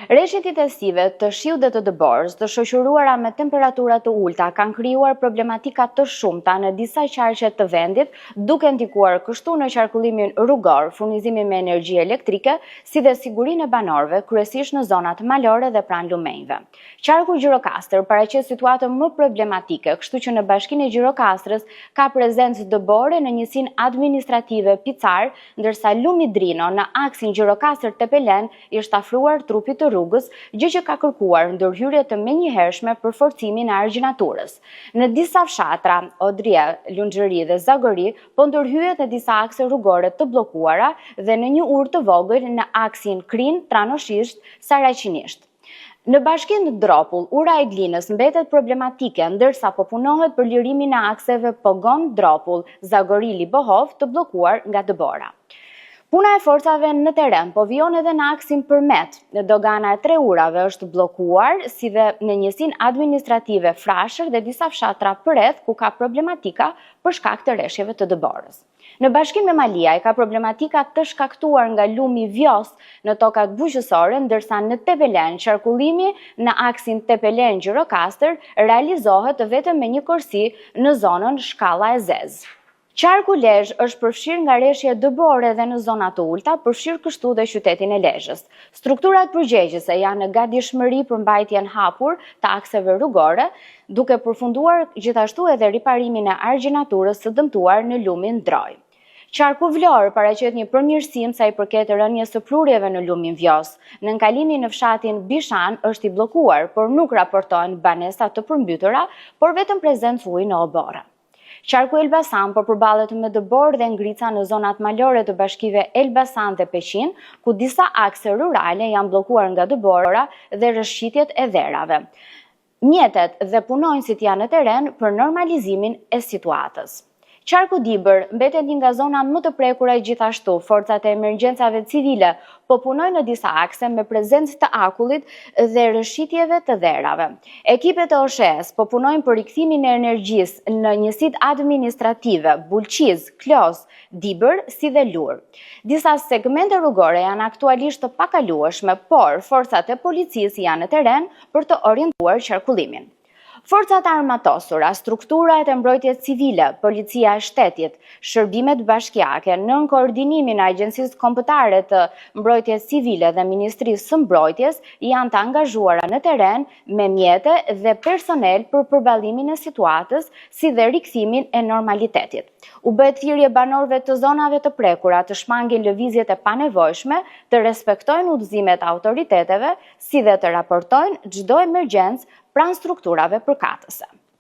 Rreshtet intenstive të shiut dhe të dëborës, të shoqëruara me temperatura të ulta, kanë krijuar problematika të shumta në disa qarqe të vendit, duke ndikuar kështu në qarkullimin rrugor, furnizimin me energji elektrike, si dhe sigurinë e banorëve, kryesisht në zonat malore dhe pranë lumenjve. Qarku Gjirokastër paraqet situatën më problematike, kështu që në bashkinë e Gjirokastrës ka prezencë dëbore në njësinë administrative Picar, ndërsa lumi Drino në aksin Gjirokastër-Tepelen i është afruar trupit të rrugës, gjë që ka kërkuar ndërhyrje të menjëhershme për forcimin e argjinaturës. Në disa fshatra, Odria, Lunxhëri dhe Zagori, po ndërhyjet në disa akse rrugore të bllokuara dhe në një urë të vogël në aksin Krin, Tranoshisht, Saraqinisht. Në bashkinë Dropull, ura e Glinës mbetet problematike, ndërsa po punohet për lirimin e akseve Pogon-Dropull, Zagori-Libohov të bllokuar nga dëbora. Puna e forcave në teren po vijon edhe në aksin Përmet. Dogana e 3 urave është bllokuar, si dhe në njësinë administrative Frashër dhe disa fshatra përreth ku ka problematika për shkak të rreshjeve të dëborës. Në bashkinë me Maliaj ka problematika të shkaktuar nga lumi Vjos në tokat bujqësore, ndërsa në Tepelen qarkullimi në aksin Tepelen-Gjirokastër realizohet vetëm me një korsi në zonën Shkalla e Zezë. Qarku Lezhë është përfshirë nga rreshje dëbore dhe në zona të ulta, përfshirë kështu dhe qytetin e Lezhës. Strukturat përgjegjëse janë në gatishmëri për mbajtjen hapur të akseve rrugore, duke përfunduar gjithashtu edhe riparimin e argjinaturës së dëmtuar në lumin Droj. Qarku Vlorë paraqet një përmirësim sa i përket rënies së prurjeve në lumin Vjos. Në nkalimin në fshatin Bishan është i bllokuar, por nuk raportohen banesa të përmbytura, por vetëm prezencë ujë në obora. Qarku Elbasan po përballet me dëbor dhe ngrica në zonat malore të bashkive Elbasan dhe Peqin, ku disa akse rurale janë bllokuar nga dëbora dhe rrëshqitjet e dherave. Mjetet dhe punonjësit janë në teren për normalizimin e situatës. Qarku Dibër mbetet një nga zonat më të prekura gjithashtu. Forcat e emergjencave civile po punojnë në disa akse me prezencë të akullit dhe rrëshqitjeve të dherave. Ekipet e OSHE-s po punojnë për rikthimin e energjisë në njësitë administrative Bulqiz, Klos, Dibër si dhe Lur. Disa segmente rrugore janë aktualisht të pakalueshme, por forcat e policisë janë në teren për të orientuar qarkullimin. Forcat armatosura, strukturat e mbrojtjes civile, policia e shtetit, shërbimet bashkiake, nën koordinimin e Agjencisë Kombëtare të Mbrojtjes Civile dhe Ministrisë së Mbrojtjes, janë të angazhuara në teren me mjete dhe personel për përballimin e situatës, si dhe rikthimin e normalitetit. U bëhet thirrje banorëve të zonave të prekura të shmangin lëvizjet e panevojshme, të respektojnë udhëzimet e autoriteteve, si dhe të raportojnë çdo emergjencë pranë strukturave përkatëse.